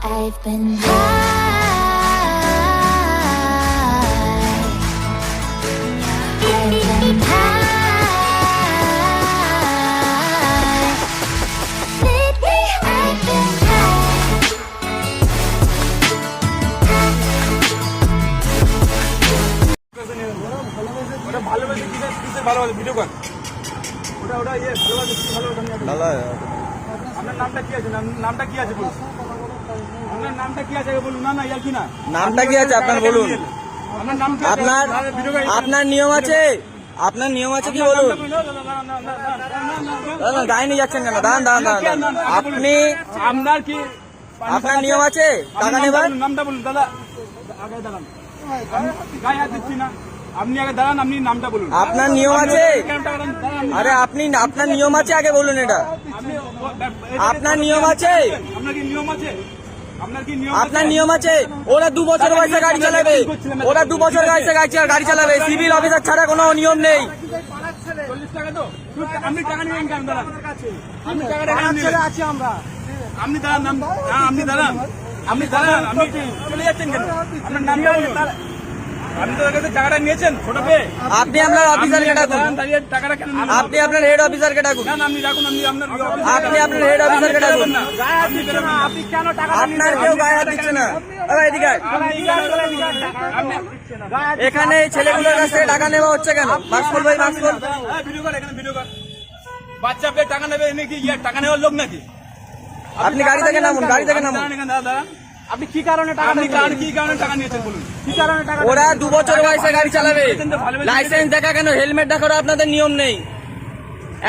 I've been high. I've been high. Lately I've been high. ওটা ভালোবাসে কিসের ভালোবাসে ভিডিও কর ওটা ওটা ইয়ে ভালোবাসে কি ভালোবাসে আপনার নামটা কি আছে নামটা কি আছে বলুন আপনার নামটা কি আছে বলুন না না ইয়ার কি না নামটা কি আছে আপনার বলুন আপনার নাম কি আপনার আপনার নিয়ম আছে আপনার নিয়ম আছে কি বলুন গায়ে নিয়ে যাচ্ছেন কেন দাঁড়ান দাঁড়ান দাঁড়ান আপনি আপনার কি আপনার নিয়ম আছে টাকা নেবার নামটা বলুন দাদা আগে দাঁড়ান গায়ে হাত দিচ্ছি না আপনি আগে দাঁড়ান আপনি নামটা বলুন আপনার নিয়ম আছে আরে আপনি আপনার নিয়ম আছে আগে বলুন এটা আপনার নিয়ম আছে আপনার কি নিয়ম আছে আপনার নিয়ম আছে ওরা 2 বছর বয়সে গাড়ি চালাবে ওরা 2 বছর বয়সে গাড়ি চালাবে সিভিল অফিসার ছাড়া কোনো নিয়ম নেই 40 টাকা তো আপনি টাকা নেবেন কেন দাঁড়ান আপনি টাকাটা আছে আমরা আপনি দাঁড়ান আপনি দাঁড়ান আপনি দাঁড়ান আপনি চলে যাচ্ছেন কেন আপনার নামটা বলুন আপনি তো কাছে টাকাটা নিয়েছেন ছোট পেয়ে আপনি আপনার অফিসারকে ডাকুন দাঁড়িয়ে টাকাটা কেন আপনি আপনার হেড অফিসারকে ডাকুন না আপনি রাখুন আপনি আপনার হেড অফিসারকে ডাকুন আপনি কেন টাকা আপনার কেউ গায়ে হাত দিচ্ছে না এদিকে এখানে ছেলেগুলোর কাছ থেকে টাকা নেওয়া হচ্ছে কেন মাস্ক ভাই মাস্ক ভিডিও কর এখানে ভিডিও কর বাচ্চা পেয়ে টাকা নেবে নাকি টাকা নেওয়ার লোক নাকি আপনি গাড়ি থেকে নামুন দাদা আপনি কি কারণে টাকা কি কারণে টাকা নিয়েছেন বলুন কি কারণে টাকা ওরা 2 বছর বয়সে গাড়ি চালাবে লাইসেন্স দেখা কেন হেলমেট দেখারও আপনাদের নিয়ম নেই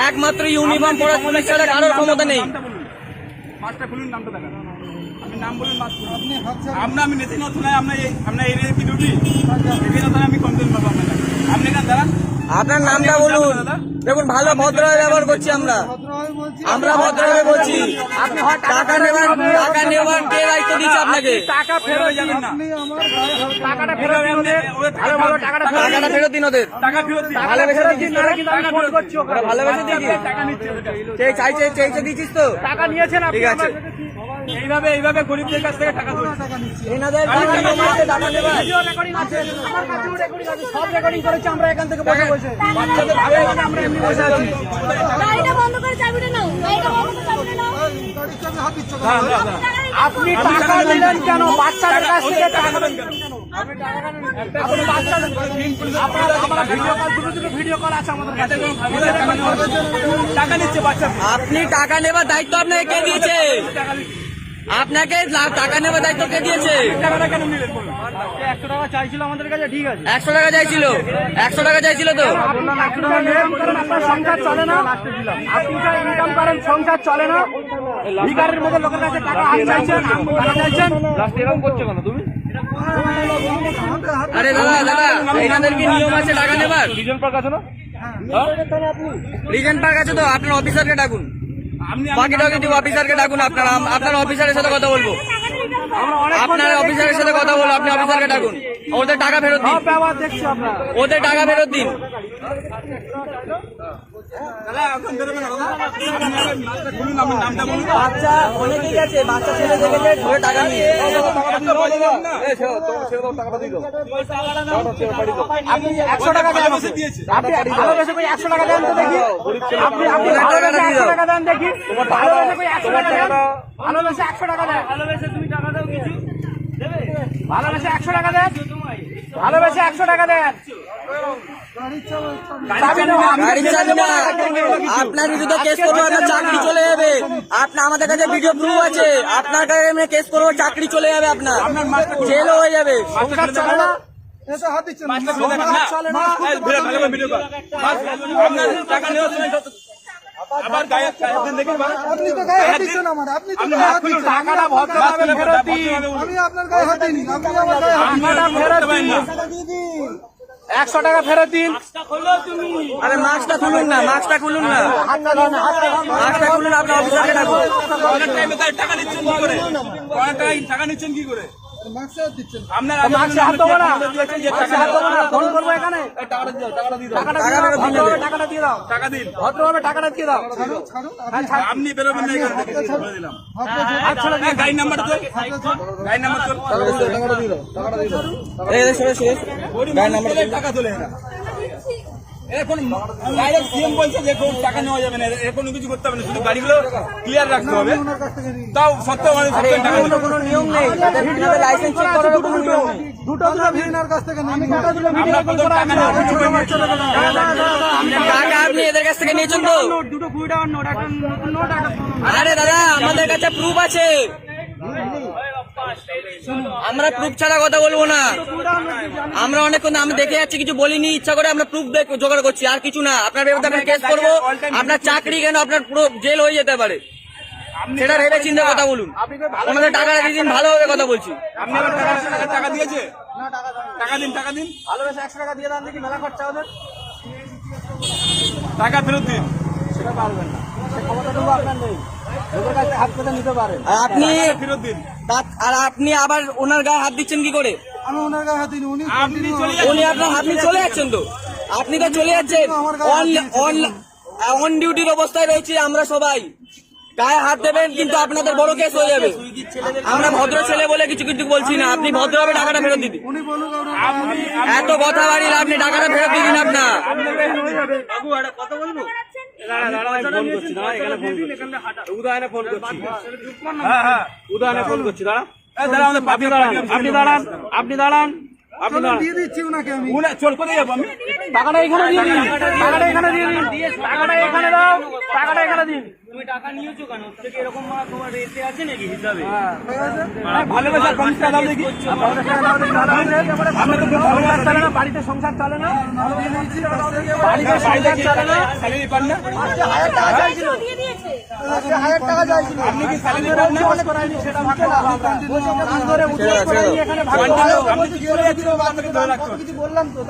একমাত্র ইউনিফর্ম পরা পুলিশ ছাড়া কারোর ক্ষমতা নেই মাস্টার খুলুন নামটা দেখান আপনি নাম বলুন মাস্ক আপনি আমি নেতে নতুন আপনার এই কি ডিউটি এখানে আমি কমপ্লেন করবো আপনি কেন দাঁড়ান আপনার নামটা বলুন দেখুন ভালো ভদ্রভাবে ব্যবহার করছি আমরা ভদ্রভাবে বলছি আপনি টাকা নেবার কে দায়িত্ব দিচ্ছে আপনাকে টাকা ফেরত যাবেন না টাকাটা ফেরত দিন টাকাটা ফেরত দিন ওদের টাকা ফেরত দিন ভালোবেসে দিচ্ছিস তো টাকা ফোন করছো ভালোবেসে দিচ্ছিস টাকা নিচ্ছে চাইছে দিচ্ছিস তো টাকা নিয়েছেন আপনি ঠিক আছে এইভাবে গরিবদের কাছ থেকে টাকা তুলছে এনাদের নিয়ম আছে টাকা নেবার ভিডিও রেকর্ডিং আছে আমার কাছেও রেকর্ডিং আছে সব রেকর্ডিং করেছি আমরা এখান থেকে বসে বাচ্চাদের ভাবে আমরা এমনি বসে আছি গাড়িটা বন্ধ করে চাবিটা নাও গাড়িটা বন্ধ করে চাবিটা নাও আপনি টাকা দিলেন কেন বাচ্চাদের কাছ থেকে টাকা নেবেন কেন আপনি বাচ্চাদের আমরা ভিডিও কল আছে আমাদের কাছে টাকা নিচ্ছে বাচ্চা আপনি টাকা নেবার দায়িত্ব আপনাকে কে দিয়েছে আপনাকে টাকা নেবার দায়িত্ব কে দিয়েছে টাকাটা কেন নিলেন বলুন 100 টাকা চাইছিল আমাদের কাছে ঠিক আছে 100 টাকা চাইছিল 100 টাকা চাইছিল তো বললাম 100 টাকা ইনকাম করেন আপনার সংসার চলে না আপনি যা ইনকাম করেন সংসার চলে না ভিখারির মতো লোকের কাছে টাকা চাইছেন লাস্ট এরকম করছো কেন তুমি আরে দাদা এনাদের কি নিয়ম আছে টাকা নেবার রিজন পার্ক আছে না রিজেন্ট পার্ক আছে তো আপনার অফিসারকে ডাকুন বাকি অফিসারকে ডাকুন আপনার অফিসারের সাথে কথা বলবো আপনার অফিসারের সাথে কথা বলবো আপনি অফিসারকে ডাকুন ওদের টাকা ফেরত দিন ওদের টাকা ফেরত দিন বাচ্চা অনেকেই আছে বাচ্চা ছেলে দেখেছে ধরে টাকা নিয়ে আপনি 100 টাকা দেন আপনি ভালোবেসে কই 100 টাকা দেন তো দেখি আপনি ভালোবেসে 100 টাকা দেন দেখি ভালোবেসে কই 100 টাকা দেন ভালোবেসে 100 টাকা দেন ভালোবেসে তুমি টাকা দাও কিছু দেবে ভালোবেসে 100 টাকা দেন ভালোবেসে 100 টাকা দেন আপনার বিরুদ্ধে কেস করবো আপনার চাকরি চলে যাবে আপনার আমাদের কাছে ভিডিও প্রুফ আছে আপনার কাছে কেস করবো চাকরি চলে যাবে আপনার জেলও হয়ে যাবে আবার গায়ে দেখেন আপনি তো গায়ে হাত দিচ্ছেন আমার আপনি তো গায়ে হাত দিচ্ছেন টাকাটা ভদ্রভাবে ফেরত দিন আমি আপনার গায়ে হাত দিইনি আপনি আমার গায়ে হাত টাকাটা ফেরত দিন 100 টাকা ফেরত দিন আরে মাস্কটা খুলুন না মাস্কটা খুলুন না মাস্কটা খুলুন আপনার অফিসারকে ডাকুন টাকা নিচ্ছেন কি করে টাকা নিচ্ছেন কি করে মার্কসে হাত দিচ্ছেন। আপনার আগে মার্কসে হাত দেবো না, মার্কসে হাত দেবো না, ফোন করবো এখানে। টাকাটা দিয়ে দাও, টাকাটা দিয়ে দাও, ভদ্রভাবে টাকাটা দিয়ে দাও, টাকা দিন, ভদ্রভাবে টাকাটা দিয়ে দাও। ছাড়ুন, ছাড়ুন, হ্যাঁ, ছাড়। আপনি বেরোবেন না এখান থেকে, বলে দিলাম। হাত ছাড়ুন। গাড়ির নাম্বার তো, গাড়ির নাম্বার তো, টাকা তোলে না। এখন ডাইরেক্ট সিএম বলছে যে কোনো টাকা নেওয়া যাবে না, এর কোনো কিছু করতে হবে না, শুধু গাড়িগুলো ক্লিয়ার রাখতে হবে। ওনার কাছ থেকে নিন। তাও সত্ত্বেও আমাদের সত্ত্বেও টাকা দিতে হবে। কোনো নিয়ম নেই, লাইসেন্স চেক করার কোনো নিয়ম নেই। দুটো ওনার কাছ থেকে নিন। আপনার কত টাকা নেওয়া হবে? টাকা আপনি এদের কাছ থেকে নিয়েছেন তো? দুটো 20 টাকার নোট, একটা নতুন নোট, একটা পুরনো নোট। আরে দাদা, আমাদের কাছে প্রুফ আছে, আমরা প্রুফ ছাড়া কথা বলবো না। আমরা অনেকক্ষণ আমি দেখে যাচ্ছি, কিছু বলিনি, ইচ্ছা করে আমরা প্রুফ জোগাড় করছি, আর কিছু না। আপনার বিরুদ্ধে আমরা কেস করবো, আপনার চাকরি কেন, আপনার পুরো জেল হয়ে যেতে পারে, সেটা ভেবে চিন্তা কথা বলুন। আমাদের টাকা দিয়ে দিন, ভালোভাবে কথা বলছি। আপনি আবার টাকা দিয়েছে? টাকা দিন, টাকা দিন, ভালোবেসে 100 টাকা দিয়ে দেন দেখি, মেলা খরচা ওদের। টাকা ফেরত দিন। সেটা পারবেন না, সে ক্ষমতাটুকু আপনার নেই, লোকের কাছে হাত পেতে নিতে পারেন। আপনি ফেরত দিন। আর আপনি আবার ওনার গায়ে হাত দিচ্ছেন কি করে? আমি ওনার গায়ে হাত দিইনি, উনি আপনি চলে উনি আপনার, আপনি চলে যাচ্ছেন তো, আপনি তো চলে যাচ্ছেন। অন ডিউটির অবস্থায় রয়েছে আমরা সবাই, গায়ে হাত দেবেন কিন্তু আপনাদের বড় কেস হয়ে যাবে। আমরা ভদ্র ছেলে বলে কিছু কিছু বলছি না, আপনি ভদ্রভাবে টাকাটা ফেরত দিন। উনি বলুক আপনি এত কথা বাড়িলে আপনি টাকাটা ফেরত দিন আপনার। আপনি দাঁড়ান, দিয়ে দিচ্ছি ওনাকে আমি। চল কোথায় যাবো আমি? টাকাটা এখানে দিয়ে দিন, টাকাটা এখানে দিয়ে দিন, টাকাটা এখানে দাও, টাকাটা এখানে দিন। ভালোবাসা সংসার দাও দেখি, আপনাদের তো ভালোবাসা চলে না, বাড়িতে সংসার চলে না, বাড়িতে সংসার চলে না, স্যালারি পান না, দিয়ে দিয়েছে। 1000 টাকা চাইছিল। আপনি কি স্যালারি পান না? সেটা ভাগ করে আমরা। এখানে ভাগ করে নিয়ে এখানে ভাগ করে আপনি কি বললাম তো?